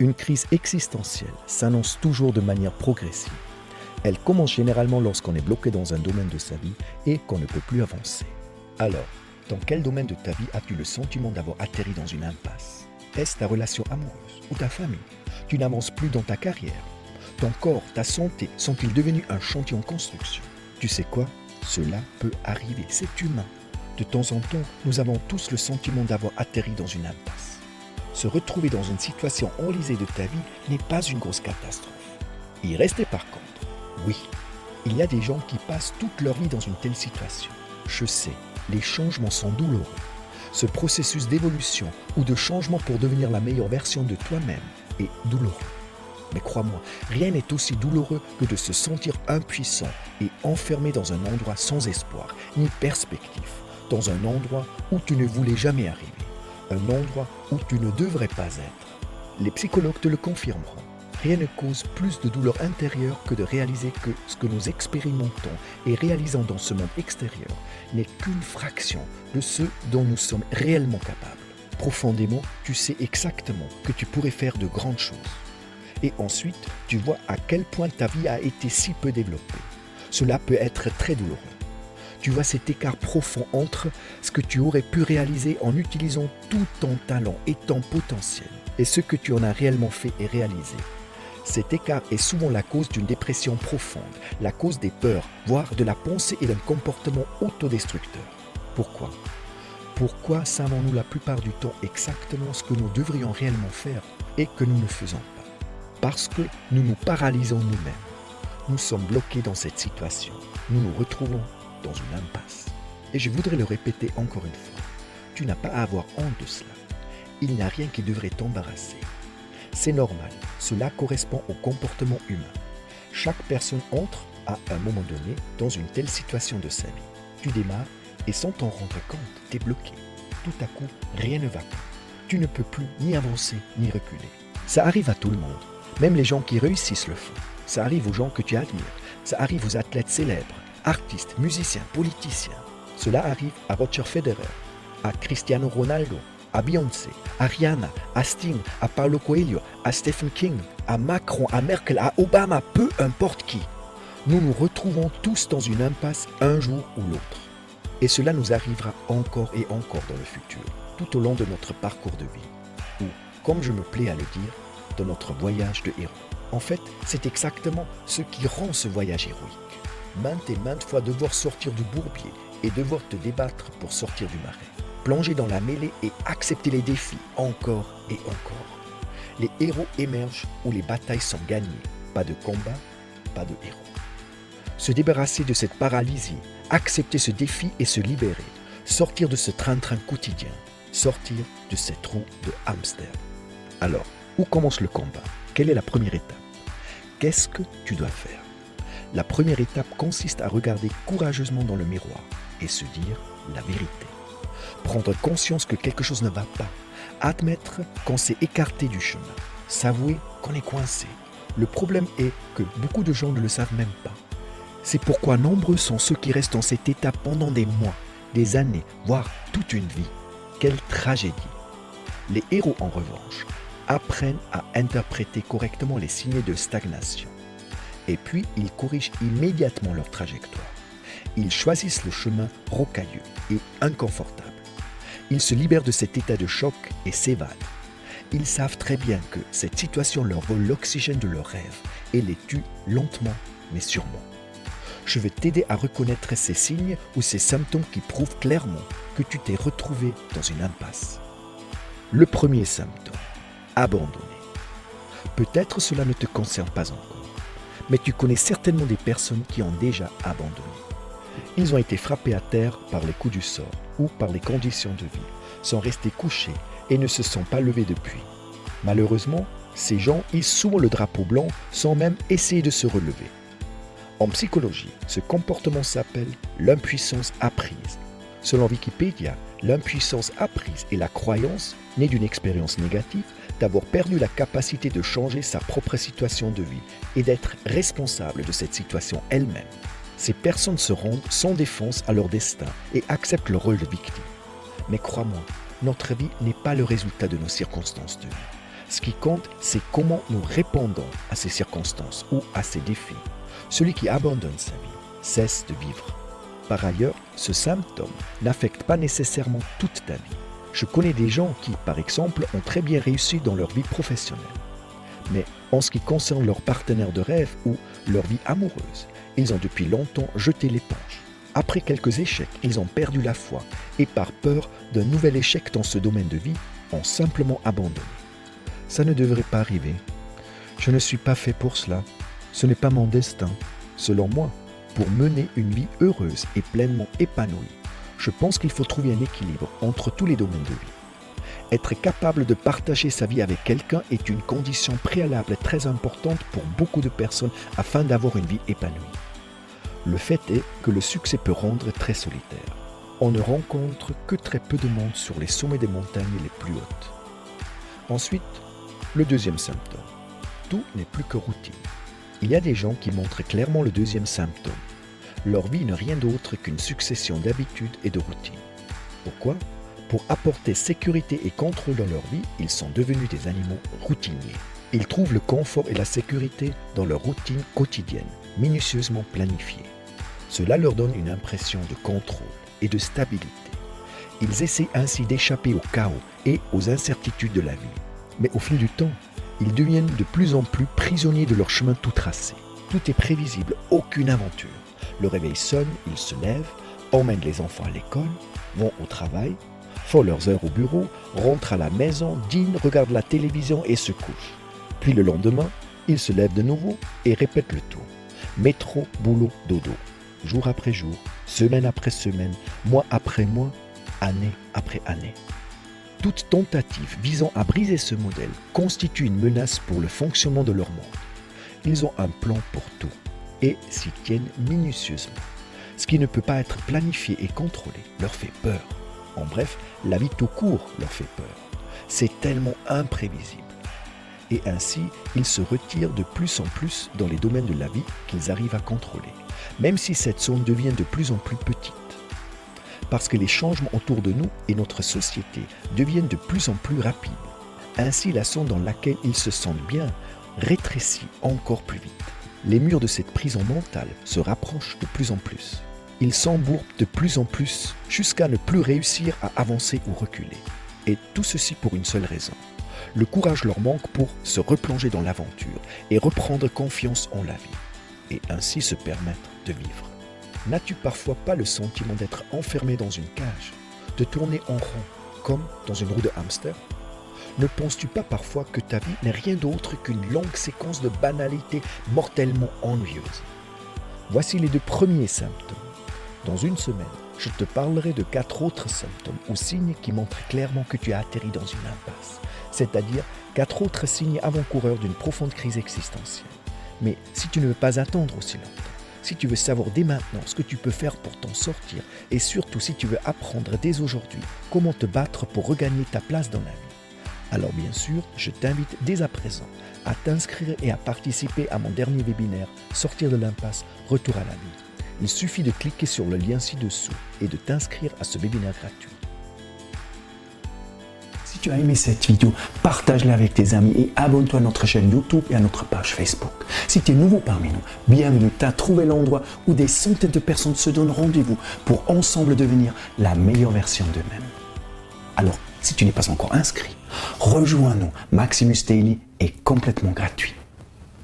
Une crise existentielle s'annonce toujours de manière progressive. Elle commence généralement lorsqu'on est bloqué dans un domaine de sa vie et qu'on ne peut plus avancer. Alors, dans quel domaine de ta vie as-tu le sentiment d'avoir atterri dans une impasse? Est-ce ta relation amoureuse ou ta famille? Tu n'avances plus dans ta carrière. Ton corps, ta santé sont-ils devenus un chantier en construction? Tu sais quoi? Cela peut arriver, c'est humain. De temps en temps, nous avons tous le sentiment d'avoir atterri dans une impasse. Se retrouver dans une situation enlisée de ta vie n'est pas une grosse catastrophe. Y rester par contre, oui. Il y a des gens qui passent toute leur vie dans une telle situation. Je sais, les changements sont douloureux. Ce processus d'évolution ou de changement pour devenir la meilleure version de toi-même est douloureux. Mais crois-moi, rien n'est aussi douloureux que de se sentir impuissant et enfermé dans un endroit sans espoir ni perspective, dans un endroit où tu ne voulais jamais arriver, un endroit où tu ne devrais pas être. Les psychologues te le confirmeront. Rien ne cause plus de douleur intérieure que de réaliser que ce que nous expérimentons et réalisons dans ce monde extérieur n'est qu'une fraction de ce dont nous sommes réellement capables. Profondément, tu sais exactement que tu pourrais faire de grandes choses. Et ensuite, tu vois à quel point ta vie a été si peu développée. Cela peut être très douloureux. Tu vois cet écart profond entre ce que tu aurais pu réaliser en utilisant tout ton talent et ton potentiel et ce que tu en as réellement fait et réalisé. Cet écart est souvent la cause d'une dépression profonde, la cause des peurs, voire de la pensée et d'un comportement autodestructeur. Pourquoi? Pourquoi savons-nous la plupart du temps exactement ce que nous devrions réellement faire et que nous ne faisons pas? Parce que nous nous paralysons nous-mêmes. Nous sommes bloqués dans cette situation. Nous nous retrouvons dans une impasse. Et je voudrais le répéter encore une fois. Tu n'as pas à avoir honte de cela. Il n'y a rien qui devrait t'embarrasser. C'est normal, cela correspond au comportement humain. Chaque personne entre, à un moment donné, dans une telle situation de sa vie. Tu démarres et sans t'en rendre compte, t'es bloqué. Tout à coup, rien ne va plus. Tu ne peux plus ni avancer ni reculer. Ça arrive à tout le monde. Même les gens qui réussissent le font. Ça arrive aux gens que tu admires. Ça arrive aux athlètes célèbres, artistes, musiciens, politiciens. Cela arrive à Roger Federer, à Cristiano Ronaldo, à Beyoncé, à Rihanna, à Sting, à Paulo Coelho, à Stephen King, à Macron, à Merkel, à Obama, peu importe qui. Nous nous retrouvons tous dans une impasse un jour ou l'autre. Et cela nous arrivera encore et encore dans le futur, tout au long de notre parcours de vie. Ou, comme je me plais à le dire, dans notre voyage de héros. En fait, c'est exactement ce qui rend ce voyage héroïque. Maintes et maintes fois devoir sortir du bourbier et devoir te débattre pour sortir du marais. Plonger dans la mêlée et accepter les défis encore et encore. Les héros émergent où les batailles sont gagnées. Pas de combat, pas de héros. Se débarrasser de cette paralysie, accepter ce défi et se libérer. Sortir de ce train-train quotidien. Sortir de cette roue de hamster. Alors, où commence le combat? Quelle est la première étape? Qu'est-ce que tu dois faire? La première étape consiste à regarder courageusement dans le miroir et se dire la vérité. Prendre conscience que quelque chose ne va pas. Admettre qu'on s'est écarté du chemin. S'avouer qu'on est coincé. Le problème est que beaucoup de gens ne le savent même pas. C'est pourquoi nombreux sont ceux qui restent dans cet état pendant des mois, des années, voire toute une vie. Quelle tragédie! Les héros, en revanche, apprennent à interpréter correctement les signes de stagnation. Et puis, ils corrigent immédiatement leur trajectoire. Ils choisissent le chemin rocailleux et inconfortable. Ils se libèrent de cet état de choc et s'évadent. Ils savent très bien que cette situation leur vole l'oxygène de leurs rêves et les tue lentement mais sûrement. Je vais t'aider à reconnaître ces signes ou ces symptômes qui prouvent clairement que tu t'es retrouvé dans une impasse. Le premier symptôme, abandonné. Peut-être cela ne te concerne pas encore, mais tu connais certainement des personnes qui ont déjà abandonné. Ils ont été frappés à terre par les coups du sort ou par les conditions de vie, sont restés couchés et ne se sont pas levés depuis. Malheureusement, ces gens hissent souvent le drapeau blanc sans même essayer de se relever. En psychologie, ce comportement s'appelle l'impuissance apprise. Selon Wikipédia, l'impuissance apprise est la croyance, née d'une expérience négative, d'avoir perdu la capacité de changer sa propre situation de vie et d'être responsable de cette situation elle-même. Ces personnes se rendent sans défense à leur destin et acceptent le rôle de victime. Mais crois-moi, notre vie n'est pas le résultat de nos circonstances de vie. Ce qui compte, c'est comment nous répondons à ces circonstances ou à ces défis. Celui qui abandonne sa vie cesse de vivre. Par ailleurs, ce symptôme n'affecte pas nécessairement toute ta vie. Je connais des gens qui, par exemple, ont très bien réussi dans leur vie professionnelle. Mais en ce qui concerne leur partenaire de rêve ou leur vie amoureuse, ils ont depuis longtemps jeté l'éponge. Après quelques échecs, ils ont perdu la foi et par peur d'un nouvel échec dans ce domaine de vie, ont simplement abandonné. Ça ne devrait pas arriver. Je ne suis pas fait pour cela. Ce n'est pas mon destin. Selon moi, pour mener une vie heureuse et pleinement épanouie, je pense qu'il faut trouver un équilibre entre tous les domaines de vie. Être capable de partager sa vie avec quelqu'un est une condition préalable très importante pour beaucoup de personnes afin d'avoir une vie épanouie. Le fait est que le succès peut rendre très solitaire. On ne rencontre que très peu de monde sur les sommets des montagnes les plus hautes. Ensuite, le deuxième symptôme. Tout n'est plus que routine. Il y a des gens qui montrent clairement le deuxième symptôme. Leur vie n'est rien d'autre qu'une succession d'habitudes et de routines. Pourquoi ? Pour apporter sécurité et contrôle dans leur vie, ils sont devenus des animaux routiniers. Ils trouvent le confort et la sécurité dans leur routine quotidienne, minutieusement planifiée. Cela leur donne une impression de contrôle et de stabilité. Ils essaient ainsi d'échapper au chaos et aux incertitudes de la vie. Mais au fil du temps, ils deviennent de plus en plus prisonniers de leur chemin tout tracé. Tout est prévisible, aucune aventure. Le réveil sonne, ils se lèvent, emmènent les enfants à l'école, vont au travail, font leurs heures au bureau, rentrent à la maison, dînent, regardent la télévision et se couchent. Puis le lendemain, ils se lèvent de nouveau et répètent le tour. Métro, boulot, dodo. Jour après jour, semaine après semaine, mois après mois, année après année. Toute tentative visant à briser ce modèle constitue une menace pour le fonctionnement de leur monde. Ils ont un plan pour tout et s'y tiennent minutieusement. Ce qui ne peut pas être planifié et contrôlé leur fait peur. En bref, la vie tout court leur fait peur. C'est tellement imprévisible. Et ainsi, ils se retirent de plus en plus dans les domaines de la vie qu'ils arrivent à contrôler, même si cette zone devient de plus en plus petite. Parce que les changements autour de nous et notre société deviennent de plus en plus rapides. Ainsi, la zone dans laquelle ils se sentent bien rétrécit encore plus vite. Les murs de cette prison mentale se rapprochent de plus en plus. Ils s'embourbent de plus en plus jusqu'à ne plus réussir à avancer ou reculer. Et tout ceci pour une seule raison. Le courage leur manque pour se replonger dans l'aventure et reprendre confiance en la vie. Et ainsi se permettre de vivre. N'as-tu parfois pas le sentiment d'être enfermé dans une cage, de tourner en rond, comme dans une roue de hamster ? Ne penses-tu pas parfois que ta vie n'est rien d'autre qu'une longue séquence de banalités mortellement ennuyeuses ? Voici les 2 premiers symptômes. Dans une semaine, je te parlerai de 4 autres symptômes ou signes qui montrent clairement que tu as atterri dans une impasse, c'est-à-dire 4 autres signes avant-coureurs d'une profonde crise existentielle. Mais si tu ne veux pas attendre aussi longtemps, si tu veux savoir dès maintenant ce que tu peux faire pour t'en sortir et surtout si tu veux apprendre dès aujourd'hui comment te battre pour regagner ta place dans la vie, alors bien sûr, je t'invite dès à présent à t'inscrire et à participer à mon dernier webinaire « Sortir de l'impasse, retour à la vie ». Il suffit de cliquer sur le lien ci-dessous et de t'inscrire à ce webinaire gratuit. Si tu as aimé cette vidéo, partage-la avec tes amis et abonne-toi à notre chaîne YouTube et à notre page Facebook. Si tu es nouveau parmi nous, bienvenue, tu as trouvé l'endroit où des centaines de personnes se donnent rendez-vous pour ensemble devenir la meilleure version d'eux-mêmes. Alors, si tu n'es pas encore inscrit, rejoins-nous. Maximus Daily est complètement gratuit.